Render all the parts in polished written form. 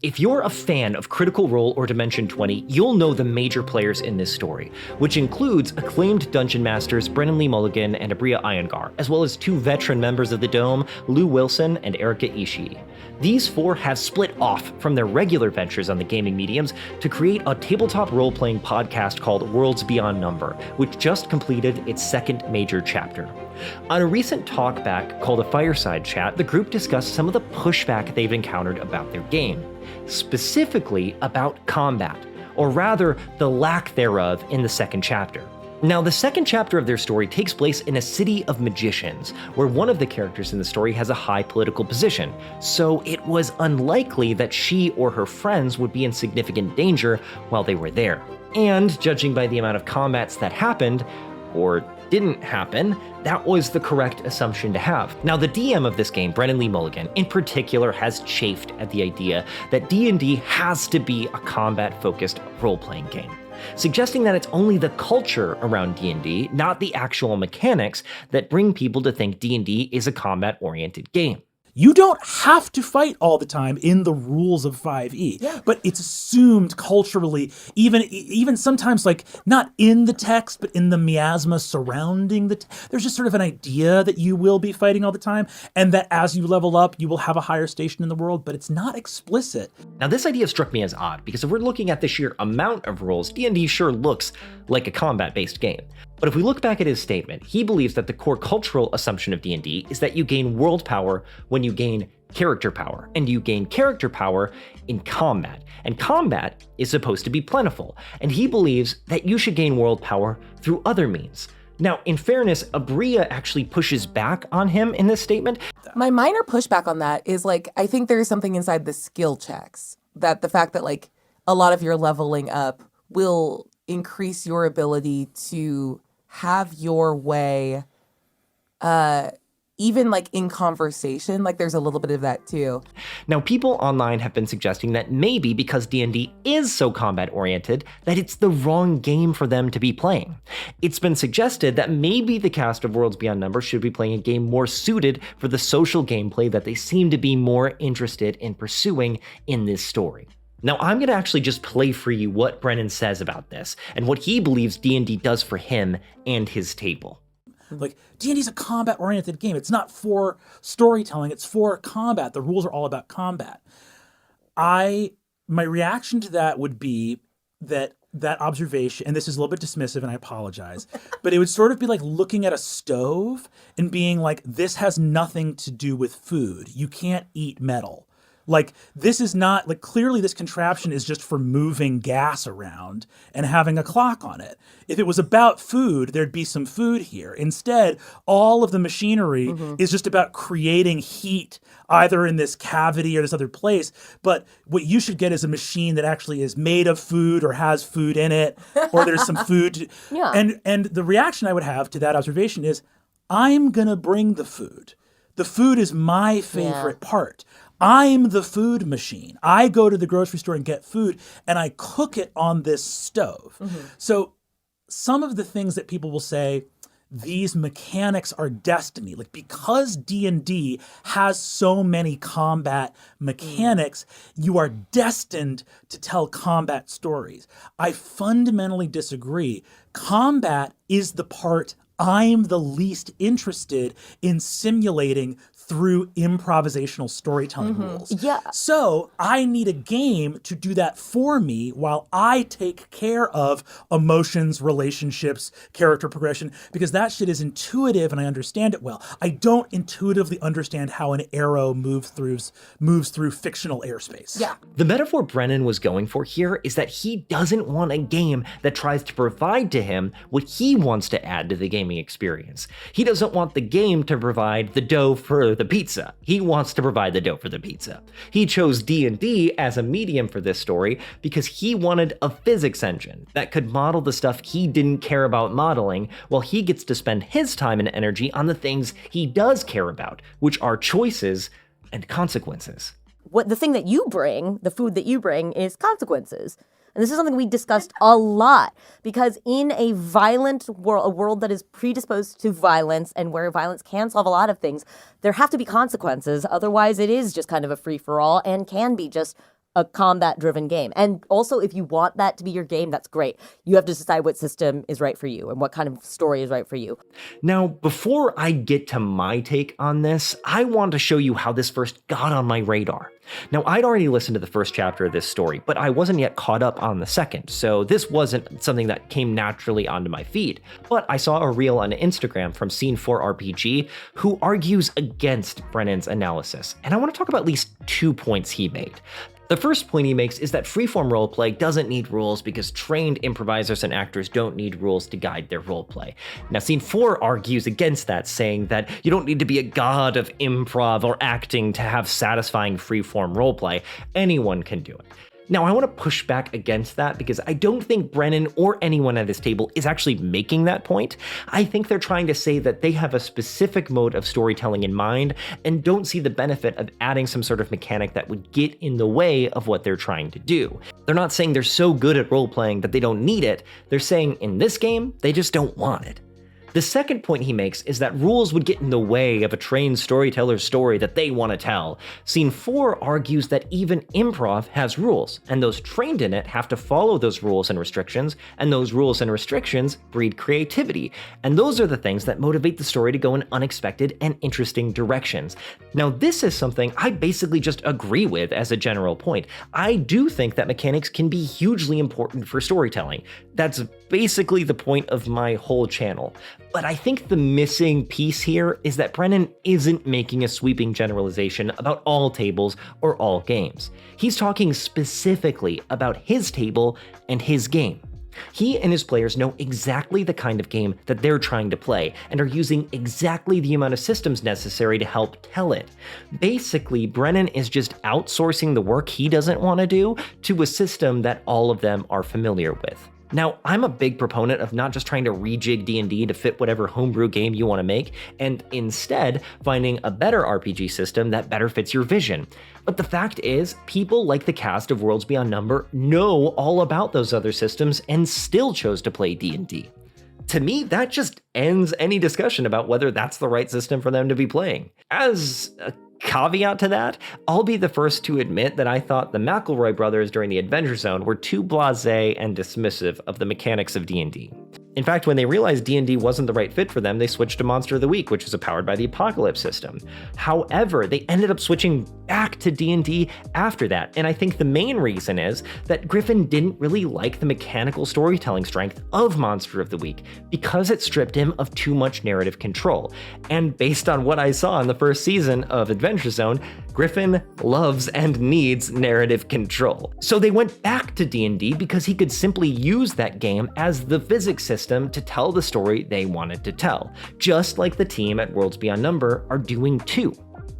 If you're a fan of Critical Role or Dimension 20, you'll know the major players in this story, which includes acclaimed dungeon masters Brennan Lee Mulligan and Abria Iyengar, as well as two veteran members of the Dome, Lou Wilson and Erica Ishii. These four have split off from their regular ventures on the gaming mediums to create a tabletop role-playing podcast called Worlds Beyond Number, which just completed its second major chapter. On a recent talkback called a Fireside Chat, the group discussed some of the pushback they've encountered about their game, specifically about combat, or rather the lack thereof in the second chapter. Now, the second chapter of their story takes place in a city of magicians, where one of the characters in the story has a high political position, so it was unlikely that she or her friends would be in significant danger while they were there. And judging by the amount of combats that happened, or didn't happen, that was the correct assumption to have. Now, the DM of this game, Brennan Lee Mulligan, in particular has chafed at the idea that D&D has to be a combat-focused role-playing game, suggesting that it's only the culture around D&D, not the actual mechanics, that bring people to think D&D is a combat-oriented game. You don't have to fight all the time in the rules of 5e, but it's assumed culturally, even sometimes like not in the text, but in the miasma surrounding the there's just sort of an idea that you will be fighting all the time, and that as you level up, you will have a higher station in the world, but it's not explicit. Now, this idea struck me as odd, because if we're looking at the sheer amount of rules, D&D sure looks like a combat-based game. But if we look back at his statement, he believes that the core cultural assumption of D&D is that you gain world power when you gain character power, and you gain character power in combat. And combat is supposed to be plentiful, and he believes that you should gain world power through other means. Now, in fairness, Abria actually pushes back on him in this statement. My minor pushback on that is I think there's something inside the skill checks, that the fact that a lot of your leveling up will increase your ability to have your way, even in conversation, there's a little bit of that too. Now, people online have been suggesting that maybe because D&D is so combat-oriented, that it's the wrong game for them to be playing. It's been suggested that maybe the cast of Worlds Beyond Number should be playing a game more suited for the social gameplay that they seem to be more interested in pursuing in this story. Now, I'm going to actually just play for you what Brennan says about this, and what he believes D&D does for him and his table. D&D's a combat-oriented game. It's not for storytelling, it's for combat. The rules are all about combat. My reaction to that would be that observation, and this is a little bit dismissive and I apologize, but it would sort of be like looking at a stove and being like, this has nothing to do with food. You can't eat metal. This is not, clearly this contraption is just for moving gas around and having a clock on it. If it was about food, there'd be some food here. Instead, all of the machinery is just about creating heat, either in this cavity or this other place. But what you should get is a machine that actually is made of food or has food in it, or there's some food. Yeah. And the reaction I would have to that observation is, I'm going to bring the food. The food is my favorite part. I'm the food machine. I go to the grocery store and get food, and I cook it on this stove. So some of the things that people will say, these mechanics are destiny. Because D&D has so many combat mechanics, you are destined to tell combat stories. I fundamentally disagree. Combat is the part I'm the least interested in simulating through improvisational storytelling rules. Yeah. So I need a game to do that for me while I take care of emotions, relationships, character progression, because that shit is intuitive and I understand it well. I don't intuitively understand how an arrow moves through fictional airspace. Yeah. The metaphor Brennan was going for here is that he doesn't want a game that tries to provide to him what he wants to add to the gaming experience. He doesn't want the game to provide the dough for the pizza. He wants to provide the dough for the pizza. He chose D&D as a medium for this story because he wanted a physics engine that could model the stuff he didn't care about modeling, while he gets to spend his time and energy on the things he does care about, which are choices and consequences. The thing that you bring, the food that you bring, is consequences. And this is something we discussed a lot, because in a violent world, a world that is predisposed to violence and where violence can solve a lot of things, there have to be consequences. Otherwise, it is just kind of a free-for-all and can be just a combat-driven game. And also, if you want that to be your game, that's great. You have to decide what system is right for you and what kind of story is right for you. Now, before I get to my take on this, I want to show you how this first got on my radar. Now, I'd already listened to the first chapter of this story, but I wasn't yet caught up on the second, so this wasn't something that came naturally onto my feed. But I saw a reel on Instagram from Scene4RPG who argues against Brennan's analysis, and I want to talk about at least 2 points he made. The first point he makes is that freeform roleplay doesn't need rules because trained improvisers and actors don't need rules to guide their roleplay. Now, Scene 4 argues against that, saying that you don't need to be a god of improv or acting to have satisfying freeform roleplay. Anyone can do it. Now, I want to push back against that because I don't think Brennan or anyone at this table is actually making that point. I think they're trying to say that they have a specific mode of storytelling in mind and don't see the benefit of adding some sort of mechanic that would get in the way of what they're trying to do. They're not saying they're so good at role-playing that they don't need it. They're saying in this game, they just don't want it. The second point he makes is that rules would get in the way of a trained storyteller's story that they want to tell. Scene 4 argues that even improv has rules, and those trained in it have to follow those rules and restrictions, and those rules and restrictions breed creativity. And those are the things that motivate the story to go in unexpected and interesting directions. Now, this is something I basically just agree with as a general point. I do think that mechanics can be hugely important for storytelling. That's basically the point of my whole channel. But I think the missing piece here is that Brennan isn't making a sweeping generalization about all tables or all games. He's talking specifically about his table and his game. He and his players know exactly the kind of game that they're trying to play and are using exactly the amount of systems necessary to help tell it. Basically, Brennan is just outsourcing the work he doesn't want to do to a system that all of them are familiar with. Now, I'm a big proponent of not just trying to rejig D&D to fit whatever homebrew game you want to make, and instead finding a better RPG system that better fits your vision. But the fact is, people like the cast of Worlds Beyond Number know all about those other systems and still chose to play D&D. To me, that just ends any discussion about whether that's the right system for them to be playing. As a caveat to that, I'll be the first to admit that I thought the McElroy brothers during the Adventure Zone were too blasé and dismissive of the mechanics of D&D. In fact, when they realized D&D wasn't the right fit for them, they switched to Monster of the Week, which is powered by the Apocalypse system. However, they ended up switching back to D&D after that, and I think the main reason is that Griffin didn't really like the mechanical storytelling strength of Monster of the Week because it stripped him of too much narrative control. And based on what I saw in the first season of Adventure Zone, Griffin loves and needs narrative control. So they went back to D&D because he could simply use that game as the physics system to tell the story they wanted to tell, just like the team at Worlds Beyond Number are doing too.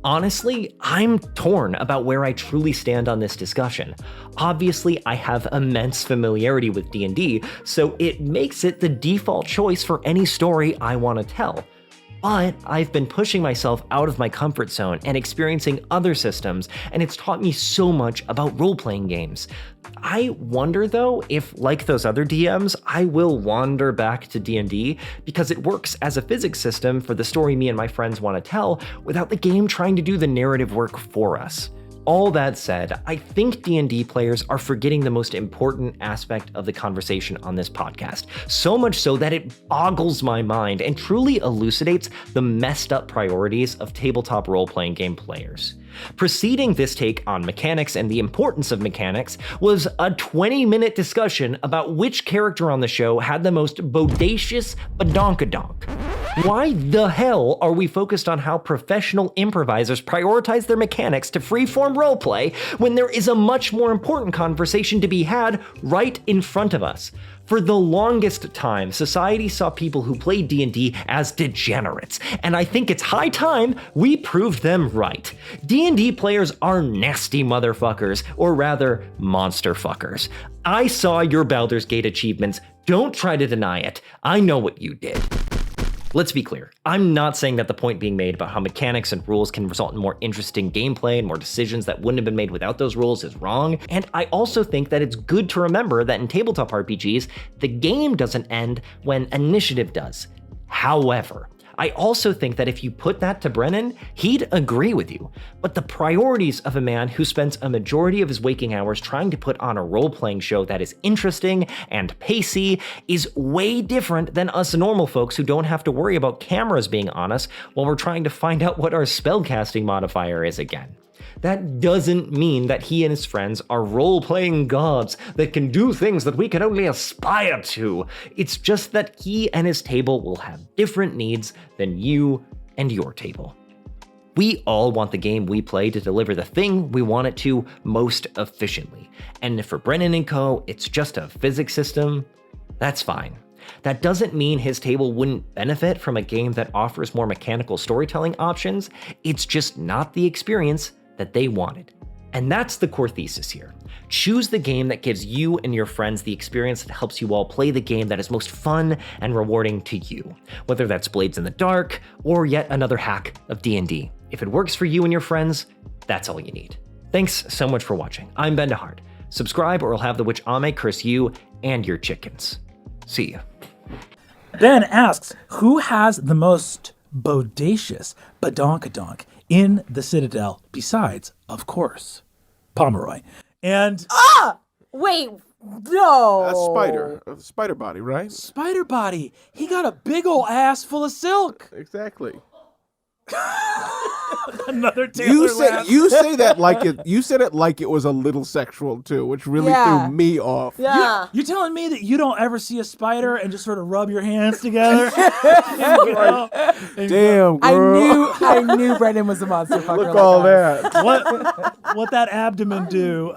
Honestly, I'm torn about where I truly stand on this discussion. Obviously, I have immense familiarity with D&D, so it makes it the default choice for any story I want to tell. But I've been pushing myself out of my comfort zone and experiencing other systems, and it's taught me so much about role-playing games. I wonder though if, like those other DMs, I will wander back to D&D because it works as a physics system for the story me and my friends want to tell without the game trying to do the narrative work for us. All that said, I think D&D players are forgetting the most important aspect of the conversation on this podcast, so much so that it boggles my mind and truly elucidates the messed up priorities of tabletop role-playing game players. Preceding this take on mechanics and the importance of mechanics was a 20-minute discussion about which character on the show had the most bodacious badonkadonk. Why the hell are we focused on how professional improvisers prioritize their mechanics to freeform roleplay when there is a much more important conversation to be had right in front of us? For the longest time, society saw people who played D&D as degenerates, and I think it's high time we proved them right. D&D players are nasty motherfuckers, or rather, monster fuckers. I saw your Baldur's Gate achievements. Don't try to deny it. I know what you did. Let's be clear, I'm not saying that the point being made about how mechanics and rules can result in more interesting gameplay and more decisions that wouldn't have been made without those rules is wrong, and I also think that it's good to remember that in tabletop RPGs, the game doesn't end when initiative does. However, I also think that if you put that to Brennan, he'd agree with you. But the priorities of a man who spends a majority of his waking hours trying to put on a role-playing show that is interesting and pacey is way different than us normal folks who don't have to worry about cameras being on us while we're trying to find out what our spellcasting modifier is again. That doesn't mean that he and his friends are role-playing gods that can do things that we can only aspire to. It's just that he and his table will have different needs than you and your table. We all want the game we play to deliver the thing we want it to most efficiently. And if for Brennan and co, it's just a physics system, that's fine. That doesn't mean his table wouldn't benefit from a game that offers more mechanical storytelling options. It's just not the experience that they wanted. And that's the core thesis here. Choose the game that gives you and your friends the experience that helps you all play the game that is most fun and rewarding to you, whether that's Blades in the Dark or yet another hack of D&D. If it works for you and your friends, that's all you need. Thanks so much for watching. I'm Ben DeHart. Subscribe or I'll have the witch Ame curse you and your chickens. See ya. Ben asks, who has the most bodacious badonkadonk in the Citadel besides, of course, Pomeroy? And Wait, no. A spider body, right? Spider Body, he got a big ol' ass full of silk. Exactly. Another Taylor laugh. You say that like it. You said it like it was a little sexual too, which really threw me off. Yeah. You're telling me that you don't ever see a spider and just sort of rub your hands together? You know? And Damn, girl. I knew Brennan was a monster fucker. Look all that. what that abdomen do?